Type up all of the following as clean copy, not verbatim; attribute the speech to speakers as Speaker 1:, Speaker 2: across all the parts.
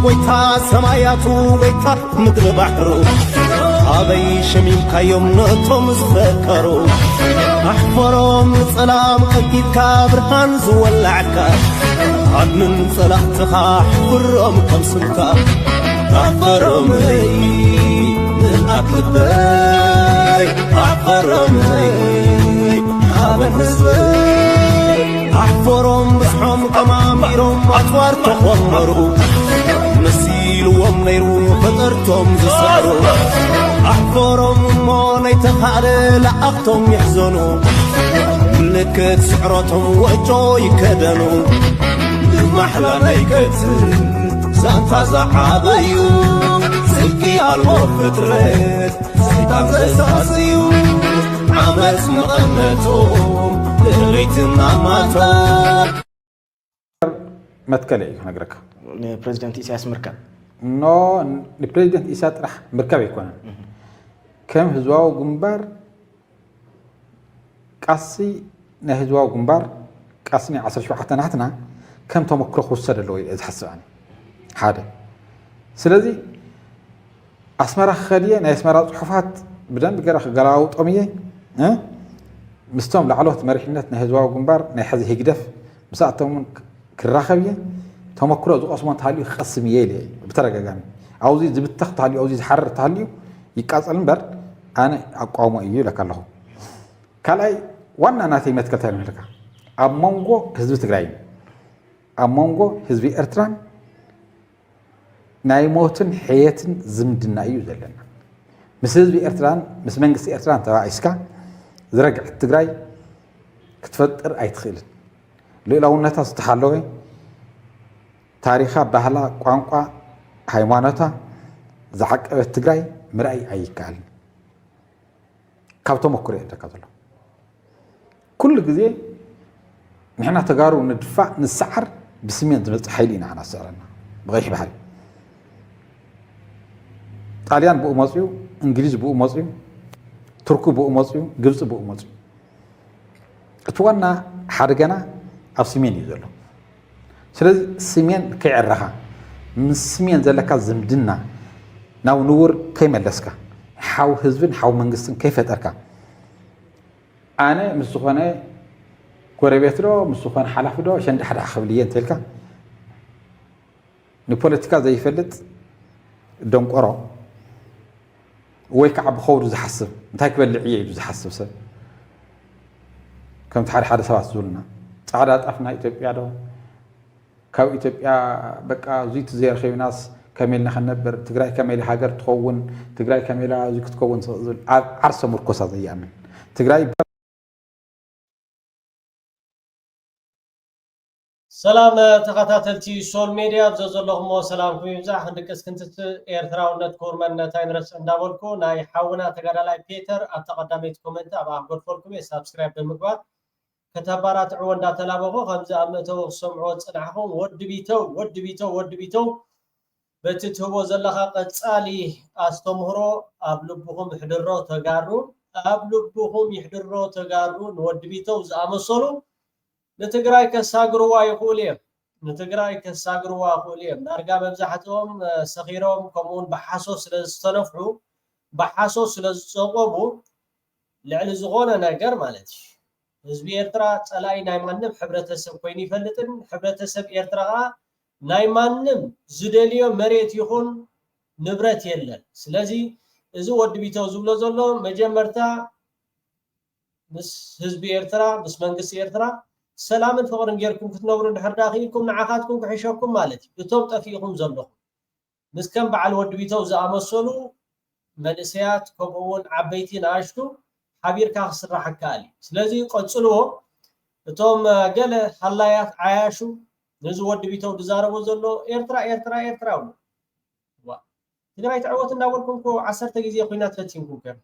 Speaker 1: ويتا سماياتو ويتا مدر بحرو أبي شميم كيوم نطم زفكرو أحفرهم سلام أكيد كابرهان زولعكا عدن صلاحتها حفرهم كم سلكا أحفرهم لي من أكلبي أحفرهم لي أبن حزبي أحفرهم بسحهم كماميرهم أطوار تخمروا نسيلهم نيرو فطرتهم زسروا أحفرهم موني تخالي لأختهم يحزنوا ملكت سحرتهم وجو يكدنوا محلى نيكت سانتا زعابيو سلكي عالمفترت سيطان زيساسيو عمس مغنتهم لغيتنا ماتوا
Speaker 2: متكلي نقرك
Speaker 3: البريزيدنت إساس مركب
Speaker 2: نو البريزيدنت إساس راح مركب يكون كم هزواو جنبار قاسي نهزواو جنبار قاسني 10 شو حتى نحتنا كم تمكر خسر اللي إذا حسباني هذا سلذي أسمر خليه نأسمر صحفات بدن بقرأ قراءة طمية مستوم لعلوه مريحنات نهزواو جنبار نحزي هجدف مساعتهم كراخبيه تمكروا ذو أصلا تهالي خصم يلي بترجع جاني عاوزي زبط تخت تهالي عاوزي حرر تهالي يقاس المبر أنا أقوم أيو لك الله كلاي وانا ناتي متكتر من لك أمانجو حزب تجري أمانجو حزب إرتران نايموتن حياة زمدنا أيو زلنا مس حزب إرتران مس منجس إرتران تبع إسكا زرق تجري كتفتر أي تخيل لو نتا استحلوه تاريخها بهلا قانقا هيمانتا زحق تجري مرأي أي كال كابتو مكوري تكاتلو كل جزء نحن تجارو ندفع نسعر بسمين زمت حيلين على سعرنا بغيش بحال طاليان بقوا مصريو إنجليز بقوا مصريو تركو بقوا مصريو جبس بقوا مصريو اتوانا حرجنا أو سمين يزلو سلز سمين كيعرها من سمين زلك زمدنا ناو نور كيما لسكا حاو حزبن حاو منقسن كيف تركا أنا مسخونة كوربيترو مسخون حلف دو عشان حد خبليين تلك نبوليتيكا زي فلت دونك أرو ويكعب خور زحسب نتايك بالعيد زحسب سب كم تحر حد سواس زولنا تعرض أفنى إثيوبيا دو كاو إثيوبيا بقى زيت زير خير ناس كميل نخنبر تجري كميل حجر تكون تجري كميل زيك تكون عرس مركزة زي أمن تجري
Speaker 4: سلام تقاتلتي سول ميديا بززلهم وسلام في مزاح عندك كنت إيرترا ونذكر من تاينرس عندابولكو ناي حاونا تقدر بيتر أتقدمت كومنت أبغى أقول فولكم سبسكرايب بالمقبل كتبارات عوان داتلابوغو خمزة أمتو سمعوت صنعهم ود بيتو بتتهبو زلخا قصالي أستمهرو أبلبهم يحضروا تقارون ود بيتو زامسولو نتقراي كساغروا يقوليم نارقا مبزحتهم سخيرهم كمون بحاسو سلزتنفعو بحاسو سلزتقوبو لعل زغونا ناقر مالتش حزب إيرترا تلاقي نايمانم حبرتسب كوين يفلتن حبرتسب إيرترا نايمانم زدليو مريت يخون نبرت يلن سلازي إذا ود بيتو زبلو زلو مجمرتا مس حزب إيرترا مس منقس إيرترا سلام فقر نجيركم كتنورو نحر داخلكم نعاقاتكم كحيشوكم مالتي بتوم تفيقهم زلو مس كم بعل ود بيتو زامسولو منسيات كمون عبيتين عاشتو حبير كاخسر حكالي سلازي قصلو توم قال حلايات عايشو نزو ود بيتو دزاربو زلو إيرترا وا تقراي تعوت نداولكم كو 10 غزي خوينات فتينكم كم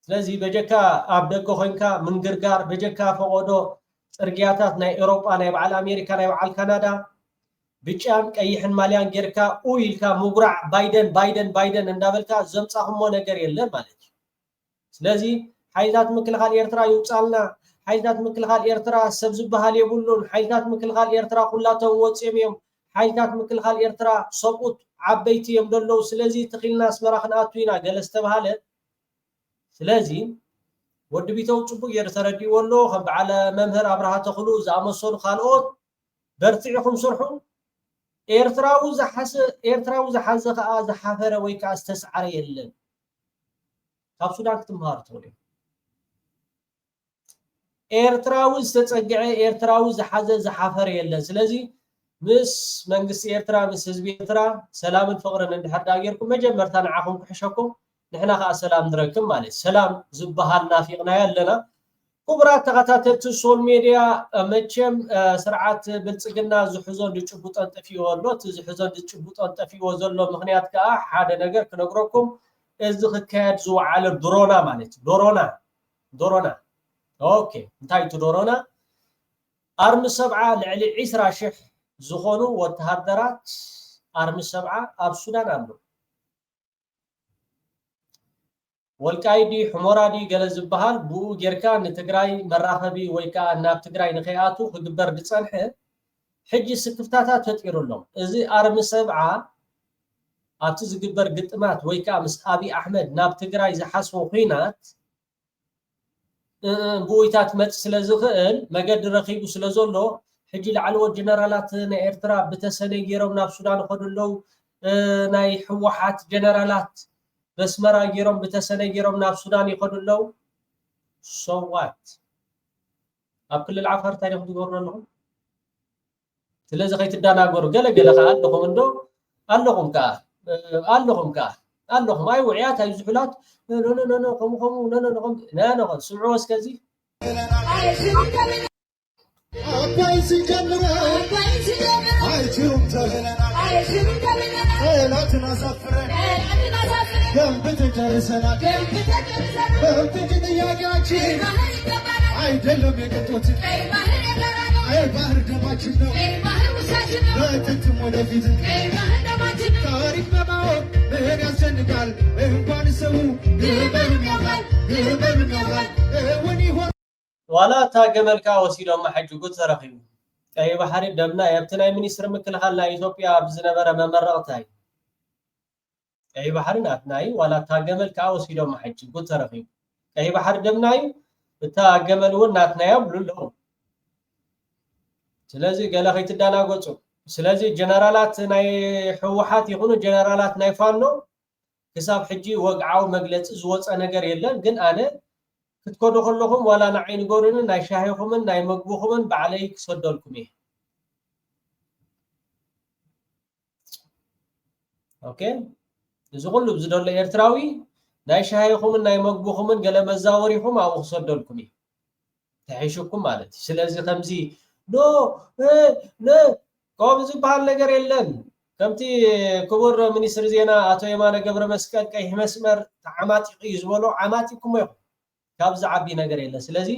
Speaker 4: سلازي بجكا ابدغو خوينكا منغرغار بجكا فقودو صرغياتات ناي اوروبا ناي بعل امريكا ناي بعل كندا بيچان قيحن ماليان غيركا اويلكا مغرع بايدن اندابلكا زمصاخمو ነገር የለም ማለት ስለዚህ حيزات مكلخال إيرترا يوصلنا حيزات مكلخال إيرترا سبز بحال يبلون حيزات مكلخال إيرترا كلاتهم وصيميم ሓይታት ምክልኻል ኤርትራ ሰብኡት ዓበይቲ እዮም ደለው ስለዚ ተኺልና ኣስመራ ክንኣቱ ኢና ገለ ዝተባሃለ ስለዚ ወዲ ቢተው ጽቡቅ ጌር ተረዲኡ ኣሎ ከም በዓለ መምህር አብርሃ ተኽሉ ዝኣመሰሉ ካልኦት በርቲዕኹም ስርሑ ኤርትራው ዝሓዘ ከዓ ዝሓፈረ ወይ ከዓ ዝተሰዓረ የለን ካብ ሱዳን ክትምሃሩ ትኽእሉ ኤርትራው ዝተጸግዐ ኤርትራው ዝሓዘ ዝሓፈረ የለን ስለዚ ምስ መንግስቲ ኤርትራ ምስ ህዝቢ ኤርትራ ሰላምን ፍቅርን እንድሕር ዳጌርኩም መጀመርታ ንዓኹም ክሕሸኩም ንሕና ከዓ ሰላም ንረክብ ማለት ሰላም ዝበሃል ናፊቅና ያለና ክቡራት ተኸታተልቲ ሶል ሚድያ መቸም ስርዓት ብልጽግና ዝሕዞን ድጭቡጦን ጠፊዎ ኣሎ እቲ ዝሕዞን ድጭቡጦን ጠፊዎ ዘሎ ምክንያት ከዓ ሓደ ነገር ክነግረኩም እዚ ክካየድ ዝወዓለ ድሮና ማለት ዶሮና ኦኬ እንታይ እቲ ዶሮና ኣርሚ ሰብዓ ልዕሊ 20,000 ዝኾኑ ወተሃደራት ኣርሚ ሰብዓ ኣብ ሱዳን ኣሎ ወልቃይዲ ሕሞራዲ ገለ ዝበሃል ብኡ ጌርካ ንትግራይ መራኸቢ ወይ ከዓ ናብ ትግራይ ንኸይኣቱ ክግበር ድጸንሐ ሕጂ ስክፍታታት ፈጢሩሎም እዚ ኣርሚ ሰብዓ ኣብቲ ዝግበር ግጥማት ወይ ከዓ ምስ አብይ አሕመድ ናብ ትግራይ ዝሓስቦ ኩናት ብኡይታት መጽ ስለዝኽእል መገዲ ረኺቡ ስለዘሎ ሕጂ ላዕለወ ጀነራላት ናይ ኤርትራ ብተሰነይ ጌሮም ናብ ሱዳን ኸደለው ናይ ሕወሓት ጀነራላት በስመራ ጌሮም ብተሰነይ ጌሮም ናብ ሱዳን ይኸደለው ሶዋት ኣብ ክልል ዓፋር ታሪኽ ዝገብሩ ኣለኹም ስለዚ ከይትዳናገሩ ገለገለ ከዓ ኣለኹም እንዶ ኣለኹም ከዓ ኣለኹም ኣይ ውዕያት ኣይ ዝሑላት ከምኡ ስምዑ እስከዚ
Speaker 5: አባይ ሲጀምር አይችሉም ተብለናል ጠላትን አሳፍረን ገንብተን ጨርሰናል በእርግጥ ጥያቄያችን አይደለም የቅንጦት ቀይ ባህር ደማችን ነው በጥንትም ወደፊት ታሪክ በማወቅ ምን ያስጨንቃል እንኳን ሰው ግበንም ያውቃል እውን ይሆን
Speaker 4: ዋላ ታገመልካ ወሲዶም ማሐጅ ጉት ተረኺቡ ቀይ ባህሪ ደምና የብትናይ ሚኒስትር ምክልኻል ናይ ኢትዮጵያ ብዝነበረ መመረቕታይ ቀይ ባህሪ ናትናይ ዋላ ታገመልካ ወሲዶም ማሐጅ ጉት ተረኺቡ ቀይ ባህሪ ደምናይ እታገመልውን ናትናይ ብሉሎ ስለዚ ገለ ከይትዳናገጹ ስለዚ ጀነራላት ናይ ሕወሓት ይኹኑ ጀነራላት ናይ ፋኖ ክሳብ ሕጂ ወግዓው መግለጽ ዝወፀ ነገር የለን ግን ኣነ ክትኮዱ ከለኹም ዋላ ንዓይኒ ጎርን ናይ ሻሂኹምን ናይ መግቡኹምን ባዕለይ ክሰደልኩም እየ ኦኬ እዚ ኩሉ ብዝደሎ ኤርትራዊ ናይ ሻሂኹምን ናይ መግቡኹምን ገለ መዛወሪኹም ኣብኡ ክሰደልኩም እየ ተሒሽኩም ማለት ስለዚ ከምዚ ቆም ዝበሃል ነገር የለን ከምቲ ክቡር ሚኒስትር ዜና አቶ የማነ ገብረ መስቀል ቀይሕ መስመር ተዓማጢቕ እዩ ዝበሎ ዓማጢኩም ኢኹም ካብዚ ዓቢ ነገር የለን ስለዚ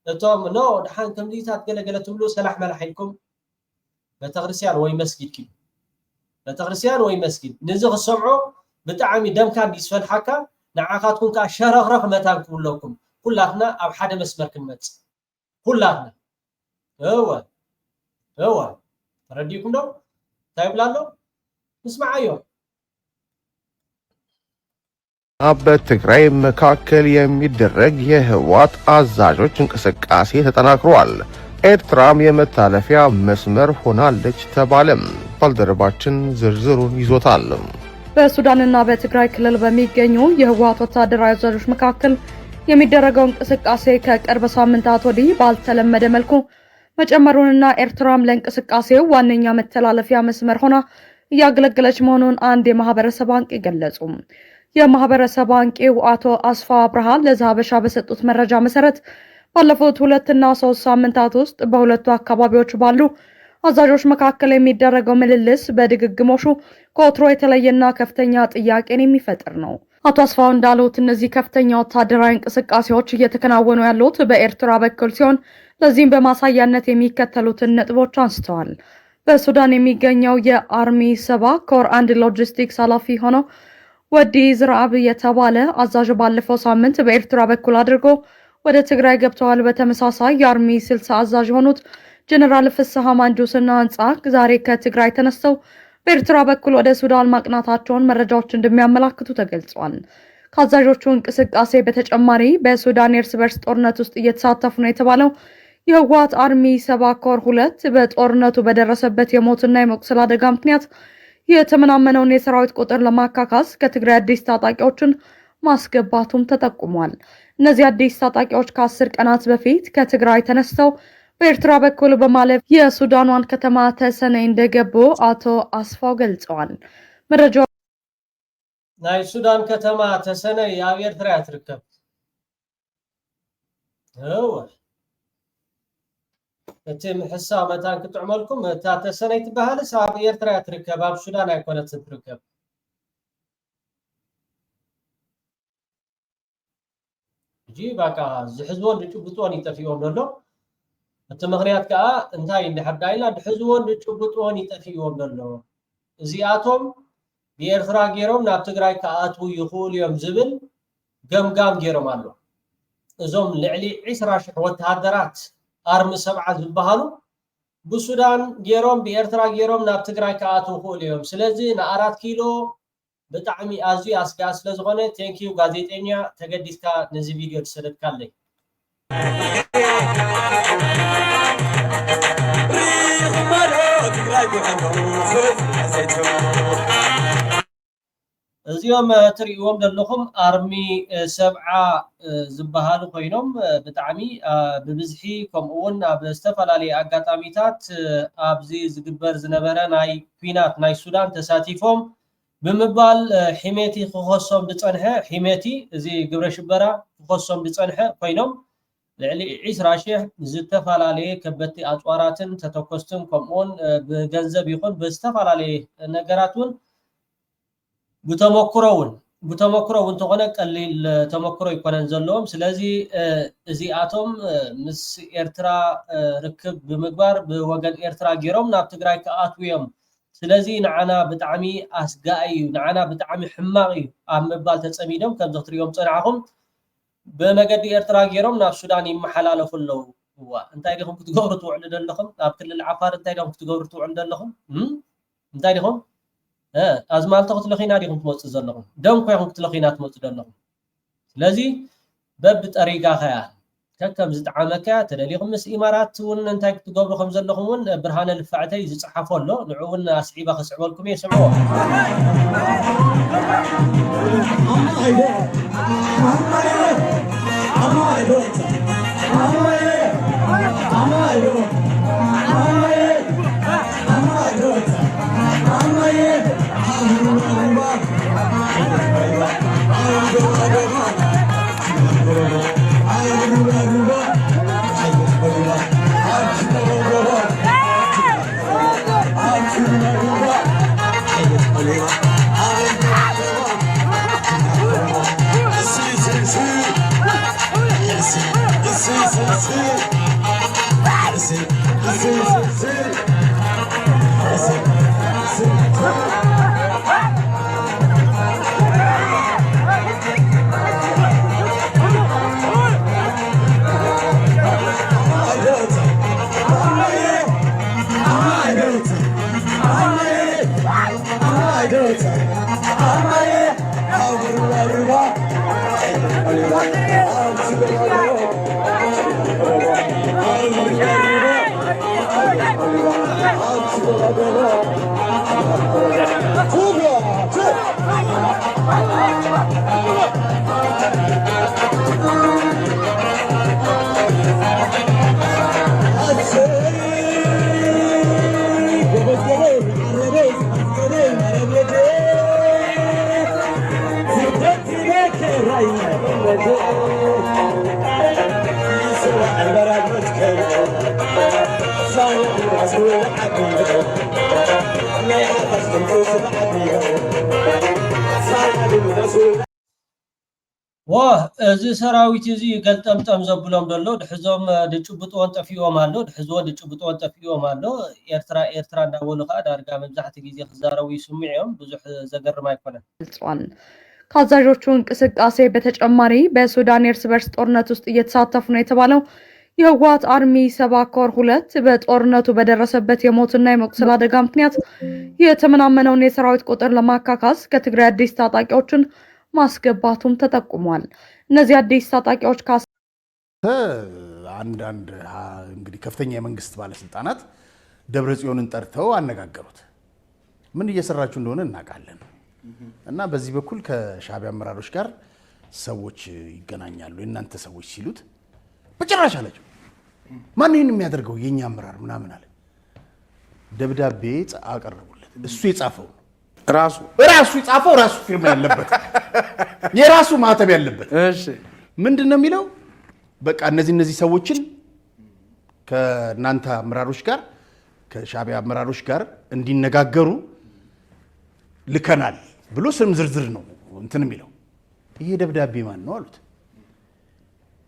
Speaker 4: እቶም ድሓን ከምዚታት ገለገለ ትብሉ ሰላሕ መላሒልኩም ቤተክርስትያን ወይ መስጊድ ንዚ ክሰምዖ ብጣዕሚ ደምካ እንዲስፈልሓካ ንዓኻትኩም ከዓ ሸረኽረኽ መታን ክብለኩም ኩላትና ኣብ ሓደ መስመር ክንመጽ ኩላትና እወ ተረዲኩም ዶ እንታይ ብላሎ ንስማዓዮ
Speaker 6: በትግራይ መካከል የሚደረግ የህወሓት አዛዦች እንቅስቃሴ ተጠናክሯል። ኤርትራም የመታለፊያ መስመር ሆናለች ተባለም። ባልደረባችን ዝርዝሩን ይዞታል።
Speaker 7: በሱዳንና በትግራይ ክልል በሚገኙ የህወሓት ወታደራዊ አዛዦች መካከል የሚደረገው እንቅስቃሴ ከቅርብ ሳምንታት ወዲህ ባልተለመደ መልኩ መጨመሩንና ኤርትራም ለእንቅስቃሴው ዋነኛ መተላለፊያ መስመር ሆና እያገለገለች መሆኑን አንድ የማህበረሰብ አንቂ ገለጹ። የማህበረሰብ አንቂው አቶ አስፋ አብርሃ ለዛበሻ በሰጡት መረጃ መሰረት ባለፉት 2 እና 3 ሳምንታት ውስጥ በሁለቱ አካባቢዎች ባሉ አዛዦች መካከል የሚደረገው ምልልስ በድግግሞሹ ከወትሮ የተለየና ከፍተኛ ጥያቄን የሚፈጥር ነው። አቶ አስፋው እንዳሉት እነዚህ ከፍተኛ ወታደራዊ እንቅስቃሴዎች እየተከናወኑ ያሉት በኤርትራ በኩል ሲሆን ለዚህም በማሳያነት የሚከተሉትን ነጥቦች አንስተዋል። በሱዳን የሚገኘው የአርሚ 7 ኮር 1 ሎጂስቲክስ ኃላፊ ሆነው ወዲ ዝራብ የተባለ አዛዥ ባለፈው ሳምንት በኤርትራ በኩል አድርጎ ወደ ትግራይ ገብተዋል። በተመሳሳይ የአርሚ 60 አዛዥ ሆኑት ጀነራል ፍስሐ ማንጁስና አንጻቅ ዛሬ ከትግራይ ተነስተው በኤርትራ በኩል ወደ ሱዳን ማቅናታቸውን መረጃዎች እንደሚያመላክቱ ተገልጿል። ከአዛዦቹ እንቅስቃሴ በተጨማሪ በሱዳን የእርስ በርስ ጦርነት ውስጥ እየተሳተፉ ነው የተባለው የህወሓት አርሚ 7 ኮር 2 በጦርነቱ በደረሰበት የሞትና የመቁሰል አደጋ ምክንያት የተመናመነውን የሰራዊት ቁጥር ለማካካስ ከትግራይ አዲስ ታጣቂዎችን ማስገባቱም ተጠቁሟል። እነዚህ አዲስ ታጣቂዎች ከ10 ቀናት በፊት ከትግራይ ተነስተው በኤርትራ በኩል በማለፍ የሱዳኗን ከተማ ተሰነይ እንደገቡ አቶ አስፋው ገልጸዋል። መረጃው
Speaker 4: ናይ ሱዳን ከተማ ተሰነይ ኣብ ኤርትራ ትርከብ እቲ ምሕሳብ መታን ክትዕመልኩም እታ ተሰነይ ትበሃልስ ኣብ ኤርትራ ትርከብ ኣብ ሱዳን ኣይኮነትን ትርከብ እጂ ባቃ ዝሕዝቦን ዝጭብጦን ይጠፊኦም ዘሎ እቲ ምክንያት ከዓ እንታይ እንድሕርዳይና ድሕዝቦን ዝጭብጦን ይጠፊኦም ዘሎ እዚኣቶም ብኤርትራ ገይሮም ናብ ትግራይ ከኣትው ይኽእሉ እዮም ዝብል ገምጋም ገይሮም ኣሎ እዞም ልዕሊ 20,000 ወተሃደራት አርሚ 7 ዝበሃሉ ብሱዳን ገይሮም ብኤርትራ ገይሮም ናብ ትግራይ ከኣትው ይኽእሉ እዮም ስለዚ ን4 ኪሎ ብጣዕሚ ኣዝዩ ኣስጋኢ ስለዝኾነ ቴንኪዩ ጋዜጠኛ ተገዲስካ ነዚ ቪድዮ ትሰደድካለይ እዚኦም ትሪእዎም ዘለኹም አርሚ 7 ዝበሃሉ ኮይኖም ብጣዕሚ ብብዝሒ ከምኡውን ኣብ ዝተፈላለዩ ኣጋጣሚታት ኣብዚ ዝግበር ዝነበረ ናይ ኩናት ናይ ሱዳን ተሳቲፎም ብምባል ሒሜቲ ክኸሶም ዝፀንሐ ሒሜቲ እዚ ግብረ ሽበራ ክኸሶም ዝፀንሐ ኮይኖም ልዕሊ 20,000 ዝተፈላለዩ ከበድቲ ኣፅዋራትን ተተኮስትን ከምኡውን ብገንዘብ ይኹን ብዝተፈላለየ ነገራት እውን بتمكرو እንተኾነ ቀሊል ተመክሮ ይኮነን ዘለዎም ስለዚ እዚኣቶም ምስ ኤርትራ ርክብ ብምግባር ብወገን ኤርትራ ገይሮም ናብ ትግራይ ከኣትውዮም ስለዚ ንዓና ብጣዕሚ ኣስጋኢ ንዓና ብጣዕሚ ሕማቕ እዩ ኣብ ምባል ተፀሚዶም ከም ዝትሪኦም ፀናዕኹም ብመገዲ ኤርትራ ገይሮም ናብ ሱዳን ይመሓላለፉ ኣለዉ እንታይ ዲኹም ክትገብሩ ትውዕሉ ዘለኹም ኣብ ክልል ዓፋር እንታይ ዲኹም ክትገብሩ ትውዕሉ ዘለኹም እንታይ ዲኹም ኣዝማልቶ ክትለኺና ዲኹም ትመፅእ ዘለኹም ደም ኮይኹም ክትለኺና ትመፅእ ዘለኹም ስለዚ በብ ጠሪጋ ኸያ ከከም ዝጣዓመካ ተደሊኹም ምስ ኢማራት እውን እንታይ ክትገብሩ ከም ዘለኹም እውን ብርሃነ ልፋዕተይ ዝፅሓፎ ኣሎ ንዑ እውን ኣስዒባ ክስዕበልኩም እየ ስምዕዎ እዚ ሰራዊት እዚ ገልጠምጠም ዘብሎም ዘሎ ድሕዞም ድጭብጦን ጠፊኦም ኣሎ ድሕዝዎ ድጭብጦን ጠፊኦም ኣሎ ኤርትራ እንዳበሉ ከዓ ዳርጋ መብዛሕቲ ግዜ ክዛረቡ ይስምዑ ብዙሕ ዘገርም አይኮነን
Speaker 7: ከአዛዦቹ እንቅስቃሴ በተጨማሪ በሱዳን የእርስ በርስ ጦርነት ውስጥ እየተሳተፉ ነው የተባለው የህወሓት አርሚ 70 ኮር 2 በጦርነቱ በደረሰበት የሞትና የመቁሰል አደጋ ምክንያት የተመናመነውን የሰራዊት ቁጥር ለማካካስ ከትግራይ አዲስ ታጣቂዎችን ማስገባቱም ተጠቁሟል። እነዚህ አዲስ ታጣቂዎች
Speaker 8: አንዳንድ እንግዲህ ከፍተኛ የመንግስት ባለስልጣናት ደብረጽዮንን ጠርተው አነጋገሩት። ምን እየሰራችሁ እንደሆነ እናውቃለን እና በዚህ በኩል ከሻዕቢያ አመራሮች ጋር ሰዎች ይገናኛሉ የእናንተ ሰዎች ሲሉት በጭራሽ አላቸው። ማን ይሄን የሚያደርገው የኛ አመራር ምናምን አለ። ደብዳቤ አቀረቡለት። እሱ የጻፈው ራሱ የጻፈው ራሱ ፊርማ ያለበት የራሱ ማህተም ያለበት። እሺ ምንድነው የሚለው? በቃ እነዚህ ሰዎችን ከናንተ አመራሮች ጋር ከሻዕቢያ አመራሮች ጋር እንዲነጋገሩ ልከናል ብሎ ስም ዝርዝር ነው እንትን የሚለው። ይሄ ደብዳቤ ማን ነው አሉት።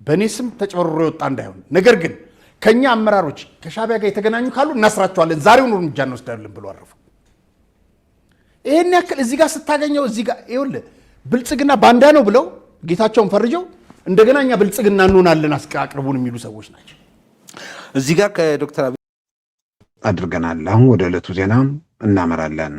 Speaker 8: በእኔ ስም ተጨበርሮ የወጣ እንዳይሆን፣ ነገር ግን ከኛ አመራሮች ከሻዕቢያ ጋር የተገናኙ ካሉ እናስራቸዋለን፣ ዛሬውን እርምጃ እንወስዳለን ብሎ አረፉ። ይሄን ያክል እዚህ ጋር ስታገኘው እዚህ ጋር ይኸውልህ ብልጽግና ባንዳ ነው ብለው ጌታቸውን ፈርጀው እንደገና እኛ ብልጽግና እንሆናለን አቅርቡን የሚሉ ሰዎች ናቸው።
Speaker 9: እዚህ ጋር ከዶክተር አድርገናል። አሁን ወደ ዕለቱ ዜና እናመራለን።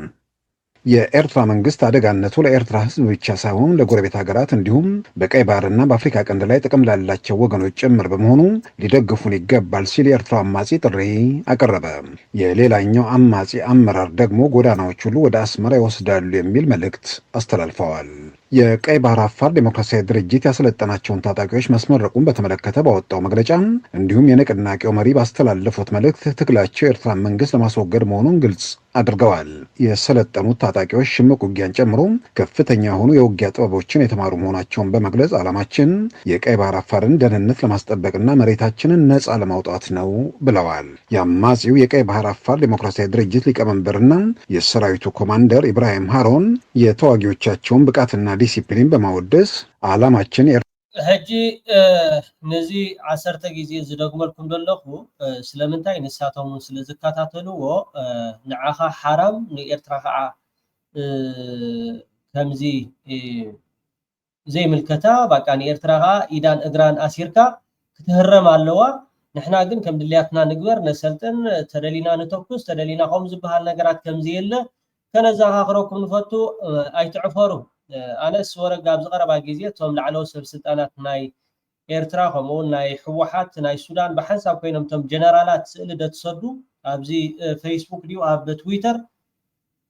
Speaker 9: የኤርትራ መንግስት አደጋነቱ ለኤርትራ ህዝብ ብቻ ሳይሆን ለጎረቤት ሀገራት እንዲሁም በቀይ ባህርና በአፍሪካ ቀንድ ላይ ጥቅም ላላቸው ወገኖች ጭምር በመሆኑ ሊደግፉን ይገባል ሲል የኤርትራ አማጺ ጥሪ አቀረበ። የሌላኛው አማጺ አመራር ደግሞ ጎዳናዎች ሁሉ ወደ አስመራ ይወስዳሉ የሚል መልእክት አስተላልፈዋል። የቀይ ባህር አፋር ዴሞክራሲያዊ ድርጅት ያሰለጠናቸውን ታጣቂዎች መስመረቁን በተመለከተ ባወጣው መግለጫ እንዲሁም የንቅናቄው መሪ ባስተላለፉት መልእክት ትግላቸው የኤርትራ መንግስት ለማስወገድ መሆኑን ግልጽ አድርገዋል። የሰለጠኑት ታጣቂዎች ሽምቅ ውጊያን ጨምሮ ከፍተኛ የሆኑ የውጊያ ጥበቦችን የተማሩ መሆናቸውን በመግለጽ ዓላማችን የቀይ ባህር አፋርን ደህንነት ለማስጠበቅና መሬታችንን ነፃ ለማውጣት ነው ብለዋል። የአማጺው የቀይ ባህር አፋር ዴሞክራሲያዊ ድርጅት ሊቀመንበርና የሰራዊቱ ኮማንደር ኢብራሂም ሃሮን የተዋጊዎቻቸውን ብቃትና ዲሲፕሊን በማወደስ ዓላማችን
Speaker 4: ሕጂ ነዚ 10 ጊዜ ዝደግመልኩም ዘለኹ ስለምንታይ ንሳቶም ስለ ዝከታተልዎ ንዓኻ ሓራም ንኤርትራ ከዓ ከምዚ ዘይምልከታ በቃ ንኤርትራ ከዓ ኢዳን እግራን ኣሲርካ ክትህረም ኣለዋ። ንሕና ግን ከም ድልያትና ንግበር ነሰልጥን ተደሊና ንተኩስ ተደሊና ከም ዝበሃል ነገራት ከምዚ የለ ከነዘኻኽረኩም ንፈቱ ኣይትዕፈሩ። ኣነስ ወረጋ ኣብ ዝቐረባ ግዜ እቶም ላዕለዎ ሰብ ስልጣናት ናይ ኤርትራ ከምኡውን ናይ ሕወሓት ናይ ሱዳን ብሓንሳብ ኮይኖም እቶም ጀነራላት ስእሊ ደትሰዱ ኣብዚ ፌስቡክ ድዩ ኣብ ትዊተር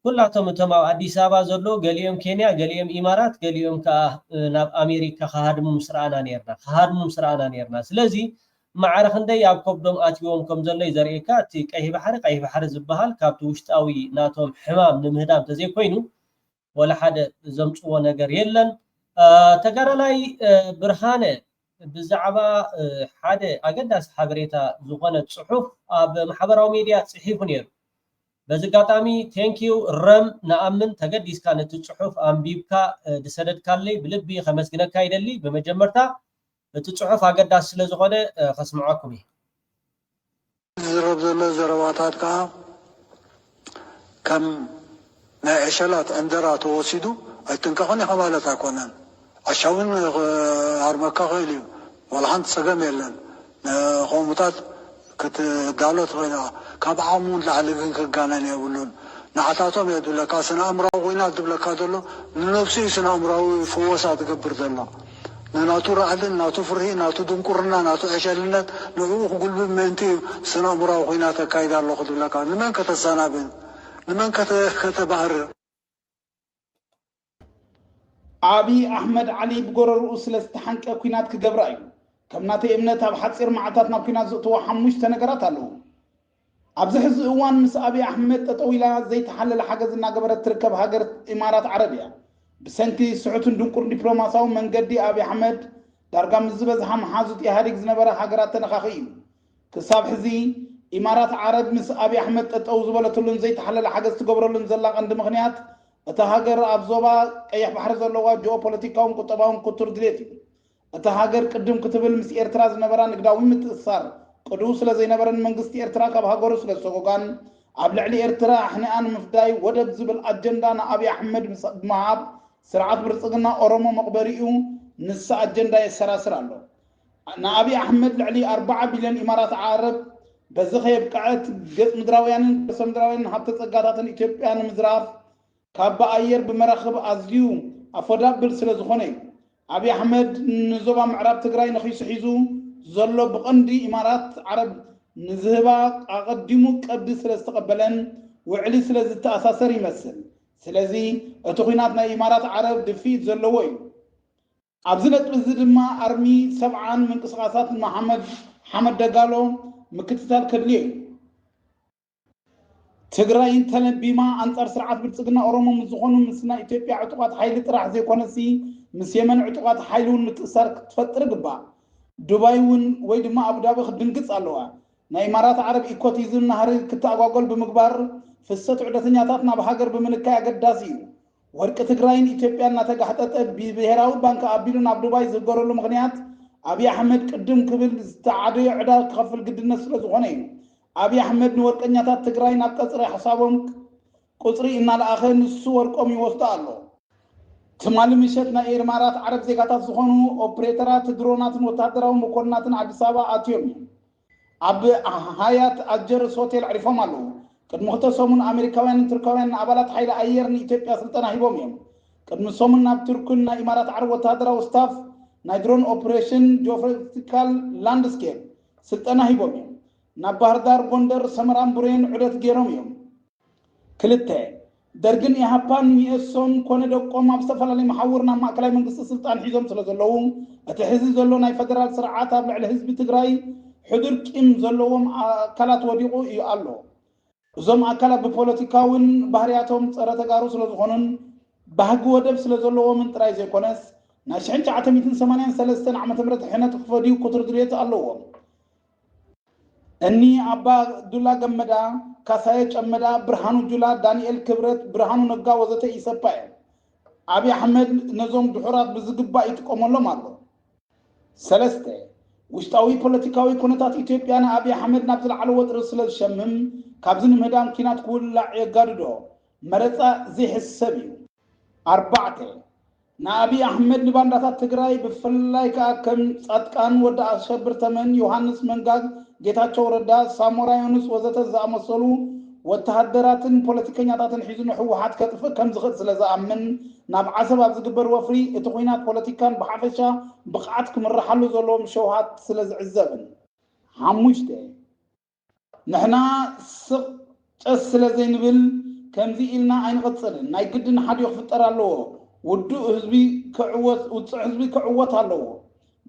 Speaker 4: ኩላቶም እቶም ኣብ ኣዲስ ኣበባ ዘሎ ገሊኦም ኬንያ ገሊኦም ኢማራት ገሊኦም ከዓ ናብ ኣሜሪካ ከሃድሙ ስርዓና ነርና ስለዚ ማዕረ ክንደይ ኣብ ከብዶም ኣትዮም ከም ዘሎ ዘርእየካ እቲ ቀይሕ ባሕሪ ዝበሃል ካብቲ ውሽጣዊ ናቶም ሕማም ንምህዳም ተዘይኮይኑ ወላ ሓደ ዘምፅዎ ነገር የለን። ተጋዳላይ ብርሃነ ብዛዕባ ሓደ ኣገዳሲ ሓበሬታ ዝኾነ ፅሑፍ ኣብ ማሕበራዊ ሚድያ ፅሒፉ ነይሩ። በዚ ኣጋጣሚ ቴንኪዩ ረም ንኣምን ተገዲስካ ነቲ ፅሑፍ ኣንቢብካ ድሰደድካለይ ብልቢ ከመስግነካ ይደሊ። ብመጀመርታ እቲ ፅሑፍ ኣገዳሲ ስለ ዝኾነ ከስምዓኩም እየ።
Speaker 10: ዝረብ ዘሎ ዘረባታት ከዓ ከም ናይ ዕሸላት ዕንደራ ተወሲዱ ኣይትንቀኽን ኢኻ ማለት ኣይኮነን። ዓሻውን ኣርመካ ኽእል እዩ ወላ ሓንቲ ፀገም የለን። ከምኡታት ክትዳሎ ትኽእል ኢኻ ካብ ዓቕሙ ላዕሊ ግን ክጋነን የብሉን። ንዓታቶም እየ ድብለካ ስነ ኣእምራዊ ኮይና ድብለካ ዘሎ ንነፍሲ ስነ ኣእምራዊ ፍወሳ ትገብር ዘሎ ንናቱ ራዕድን ናቱ ፍርሂ ናቱ ድንቁርና ናቱ ዕሸልነት ንዕኡ ክጉልብብ ምእንቲ ስነ ኣእምራዊ ኮይና ተካይዳ ኣለኹ ድብለካ ንመን ከተሰናብን ንመን ከተባህር።
Speaker 11: አብይ አሕመድ ዓሊ ብጎረርኡ ስለ ዝተሓንቀ ኩናት ክገብራ እዩ። ከም ናተይ እምነት ኣብ ሓፂር መዓልታት ናብ ኩናት ዘእትዎ 5 ነገራት ኣለዉ። ኣብዚ ሕዚ እዋን ምስ አብይ አሕመድ ጠጠው ኢላ ዘይተሓለለ ሓገዝ እናገበረት ትርከብ ሃገር ኢማራት ዓረብ እያ። ብሰንኪ ስሑትን ድንቁር ዲፕሎማሲያዊ መንገዲ አብይ አሕመድ ዳርጋ ምስ ዝበዝሓ መሓዙት ኢህአዴግ ዝነበረ ሃገራት ተነኻኺ እዩ። ክሳብ ሕዚ ኢማራት ዓረብ ምስ አብይ አሕመድ ጠጠው ዝበለትሉን ዘይተሓለለ ሓገዝ ትገብረሉን ዘላ ቀንዲ ምክንያት እታ ሃገር ኣብ ዞባ ቀይሕ ባሕሪ ዘለዋ ጂኦፖለቲካውን ቁጠባውን ኩቱር ድሌት እዩ። እታ ሃገር ቅድም ክትብል ምስ ኤርትራ ዝነበራ ንግዳዊ ምትእስሳር ቅድው ስለ ዘይነበረን መንግስቲ ኤርትራ ካብ ሃገሩ ስለ ዝሰጎጋን ኣብ ልዕሊ ኤርትራ ኣሕኒኣን ምፍዳይ ወደብ ዝብል ኣጀንዳ ንአብይ አሕመድ ብምሃብ ስርዓት ብልፅግና ኦሮሞ መቕበሪኡ ንሳ ኣጀንዳ የሰራስር ኣሎ። ንአብይ ኣሕመድ ልዕሊ 4 ቢልዮን ኢማራት ዓረብ በዚ ከየብቅዐት ገጽ ምድራውያንን ርእሰ ምድራውያንን ሃብተ ጸጋታትን ኢትዮጵያ ንምዝራፍ ካብ ኣየር ብመራኽብ ኣዝዩ ኣፎዳብል ስለ ዝኾነ እዩ ኣብይ ኣሕመድ ንዞባ ምዕራብ ትግራይ ነኺሱ ሒዙ ዘሎ ብቐንዲ ኢማራት ዓረብ ንዝህባ ኣቐዲሙ ቀብዲ ስለ ዝተቐበለን ውዕሊ ስለ ዝተኣሳሰር ይመስል ስለዚ እቲ ኩናት ናይ ኢማራት ዓረብ ድፊት ዘለዎ እዩ ኣብዚ ነጥቢ እዚ ድማ ኣርሚ ሰብዓን ምንቅስቓሳት ሓመድ ደጋሎ ምክትታል ከድልዮ እዩ ትግራይን ተነቢማ ኣንጻር ስርዓት ብልፅግና ኦሮሞ ምስ ዝኾኑ ምስ ናይ ኢትዮጵያ ዕጡቓት ሓይሊ ጥራሕ ዘይኮነሲ ምስ የመን ዕጡቓት ሓይሊ እውን ምትእሳር ክትፈጥር ግባእ ዱባይ እውን ወይ ድማ ኣቡዳቢ ክድንግፅ ኣለዋ ናይ ኢማራት ዓረብ ኢኮቲዝም ናህሪ ክተኣጓጎል ብምግባር ፍሰት ዑደተኛታት ናብ ሃገር ብምልካይ ኣገዳሲ እዩ ወርቂ ትግራይን ኢትዮጵያ እናተጋሕጠጠ ብብሄራዊ ባንኪ ኣቢሉ ናብ ዱባይ ዝገረሉ ምክንያት ኣብይ ኣሕመድ ቅድም ክብል ዝተዓደዮ ዕዳ ክኸፍል ግድነት ስለ ዝኾነ እዩ ኣብይ ኣሕመድ ንወርቀኛታት ትግራይ ናብ ቀፅሪ ሓሳቦም ቁፅሪ እናለኣኸ ንሱ ወርቆም ይወስዶ ኣሎ ትማሊ ምሸት ናይ ኢማራት ዓረብ ዜጋታት ዝኾኑ ኦፕሬተራት ድሮናትን ወታደራዊ መኮንናትን ኣዲስ ኣበባ ኣትዮም እዮም ኣብ ሃያት ኣጀርስ ሆቴል ዕሪፎም ኣለዉ ቅድሚ 2 ሰሙን ኣሜሪካውያንን ቱርካውያንን ኣባላት ሓይሊ ኣየር ንኢትዮጵያ ስልጠና ሂቦም እዮም ቅድሚ ሰሙን ናብ ቱርክን ናይ ኢማራት ዓረብ ወታደራዊ ስታፍ ናይ ድሮን ኦፕሬሽን ጂኦፖለቲካል ላንድስኬፕ ስልጠና ሂቦም እዮም ናብ ባህርዳር ጎንደር ሰመራን ቡሬን ዑደት ገይሮም እዮም ክልተ ደርግን ኢሃፓን ሚኤሶን ኮነ ደቆም ኣብ ዝተፈላለዩ መሓውር ናብ ማእከላይ መንግስቲ ስልጣን ሒዞም ስለ ዘለዉ እቲ ሕዚ ዘሎ ናይ ፌደራል ስርዓት ኣብ ልዕሊ ህዝቢ ትግራይ ሕዱር ቂም ዘለዎም ኣካላት ወዲቑ እዩ ኣሎ እዞም ኣካላት ብፖለቲካውን ባህርያቶም ፀረ ተጋሩ ስለ ዝኾኑን ባህጊ ወደብ ስለ ዘለዎምን ጥራይ ዘይኮነስ ናይ 1983 ዓ.ም ሕነት ክፈድዩ ቁጥሪ ኣለዎም እኒ ኣባ ዱላ ገመዳ ካሳየ ጨመዳ ብርሃኑ ጁላ ዳንኤል ክብረት ብርሃኑ ነጋ ወዘተ ይሰፓ እዮም ኣብይ ኣሕመድ ነዞም ድሑራት ብዝግባእ ይጥቀመሎም ኣሎ ሰለስተ ውሽጣዊ ፖለቲካዊ ኩነታት ኢትዮጵያ ንኣብይ ኣሕመድ ናብ ዝለዓለ ወጥሪ ስለ ዝሸምም ካብዚ ንምህዳም ኪናት ክውላዕ የጋድዶ መረፃ ዘይሕሰብ እዩ ኣርባዕተ ንኣብይ ኣሕመድ ንባንዳታት ትግራይ ብፍላይ ከዓ ከም ጻድቃን ወዲ ኣሸብር ተመን ዮሃንስ መንጋግ ጌታቸው ረዳ ሳሞራ ዮኑስ ወዘተ ዝኣመሰሉ ወተሃደራትን ፖለቲከኛታትን ሒዙ ንሕወሓት ከጥፍእ ከም ዝኽእል ስለ ዝኣምን ናብ ዓሰብ ኣብ ዝግበር ወፍሪ እቲ ኩናት ፖለቲካን ብሓፈሻ ብቕዓት ክምራሓሉ ዘለዎም ሸውሃት ስለ ዝዕዘብን ሓሙሽተ ንሕና ስቕ ጨስ ስለ ዘይንብል ከምዚ ኢልና ኣይንቕፅልን ናይ ግድን ሓድዮ ክፍጠር ኣለዎ ውድእ ህዝቢ ውፅእ ህዝቢ ክዕወት ኣለዎ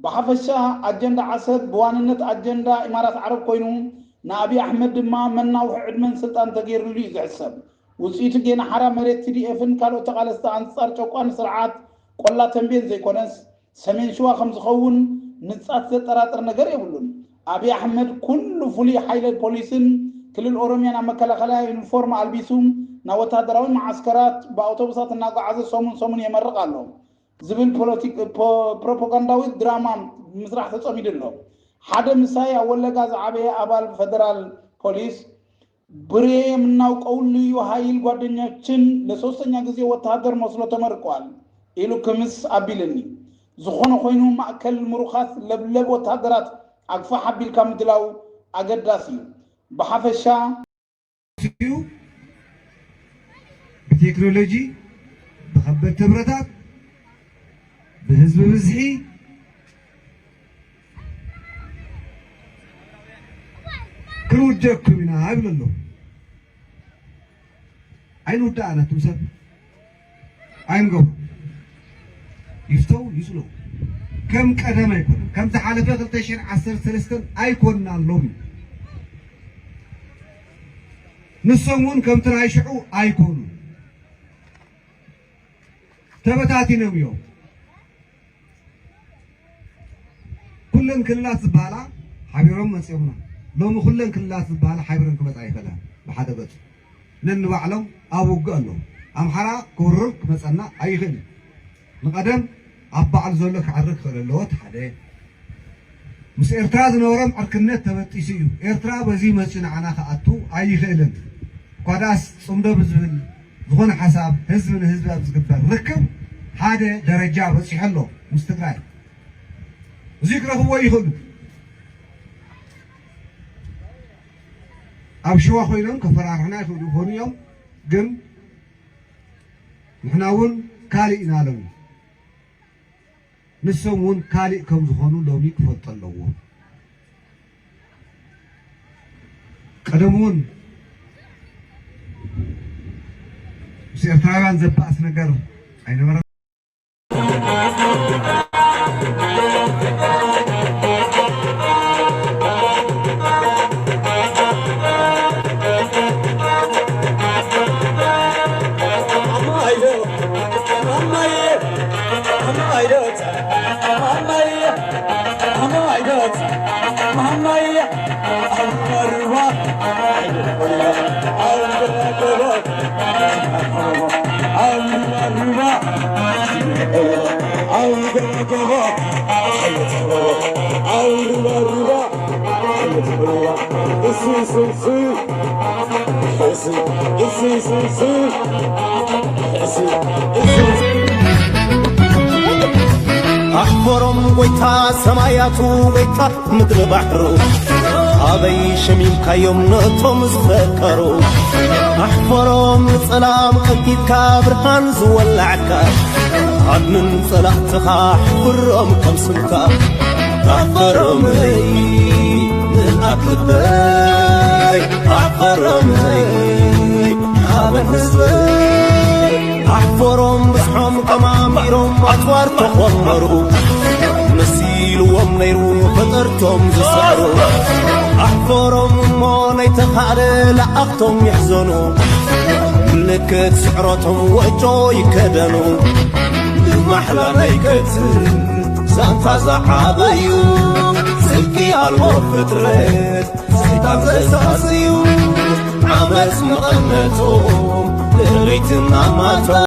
Speaker 11: ብሓፈሻ ኣጀንዳ ዓሰብ ብዋንነት ኣጀንዳ ኢማራት ዓረብ ኮይኑ ንኣብይ ኣሕመድ ድማ መናውሒ ዕድመን ስልጣን ተገይሩሉ እዩ ዝሕሰብ ውፅኢቱ ጌና ሓራ መሬት TDF-ን ካልኦት ተቃለስቲ ኣንጻር ጨቋን ስርዓት ቆላ ተንቤን ዘይኮነስ ሰሜን ሸዋ ከም ዝኸውን ንጻት ዘጠራጥር ነገር የብሉን ኣብይ ኣሕመድ ኩሉ ፍሉይ ሓይሊ ፖሊስን ክልል ኦሮሚያ ናብ መከላኸያ ዩኒፎርም ኣልቢሱ ናብ ወታደራዊ ማዓስከራት ብኣውቶቡሳት እናጓዓዘ ሰሙን የመርቕ ኣሎ ዝብል ፕሮፓጋንዳዊ ድራማ ምስራሕ ተጸሚዱ ኣሎ ሓደ ምሳይ ኣብ ወለጋ ዝዓበየ ኣባል ፌደራል ፖሊስ ብሬ የምናውቀው ልዩ ኃይል ጓደኛችን ለሶስተኛ ጊዜ ወታደር መስሎ ተመርቋል ኢሉ ክምስ አቢልኒ ዝኾነ ኮይኑ ማእከል ምሩኻት ለብለብ ወታደራት አግፋ ሓቢልካ ምድላው አገዳሲ በሐፈሻ
Speaker 12: በቴክኖሎጂ በከበድቲ ብረታት በህዝብ ብዝሒ ክንውጀኩም ኢና ይብል ኣሎ ኣይንውዳእና ትምሰብ ኣይንገቡ ይፍተው ይስሉ ከም ቀደም ኣይኮነን ከም ዝሓለፈ 2013 ኣይኮንና ኣሎም ንሶም እውን ከምቲ ናይ ሽዑ ኣይኮኑ ተበታቲኖም እዮም ኩለን ክልላት ዝበሃላ ሓቢሮም መፅኦምና ሎሚ ኩለን ክልላት ዝበሃላ ሓቢሮም ክመፃ ይኽእላን ብሓደ ገፅ ነንባዕሎም ኣብ ውግእ ኣሎ ኣምሓራ ክውርር ክመፀና ኣይኽእልን ንቀደም ኣብ በዓል ዘሎ ክዓርግ ክኽእል ኣለዎ እቲ ሓደ ምስ ኤርትራ ዝነበሮም ዕርክነት ተበጢሱ እዩ ኤርትራ በዚ መፂ ንዓና ክኣቱ ኣይኽእልን ኳዳስ ፅምዶ ብዝብል ዝኾነ ሓሳብ ህዝቢ ንህዝቢ ኣብ ዝግበር ርክብ ሓደ ደረጃ በፂሑ ኣሎ ምስ ትግራይ ذكره هو يخل أبشوا خوينهم كفرارنا يخلون يوم جم نحناون كالي نالهم نسمون كالي كم زخانو لوني كفت اللوه قدمون سيرتراوان زباس نجر أين مرة
Speaker 1: أحفرم ويتا سماياتو ويتا مدر بحرو أبي شميم كيوم نطم زفكرو أحفرم سلام أكيد كابرهان زولعكا عدن صلاحتها أحفرم كم سنكا أحفرم لي من أكلبي أحفرم لي حابن حزبي أحفرم بسحم كماميرم أطوار تخمرو نسيل ومنيرو فطرتم زسرو أحفرم موني تخالي لأختم يحزنو لكت سحرتهم وجو يكدنو محلى نيكت سانتا زحابيو سلكي المفترت سيطان زيساسيو عمس مغنتهم لغيتنا ماتو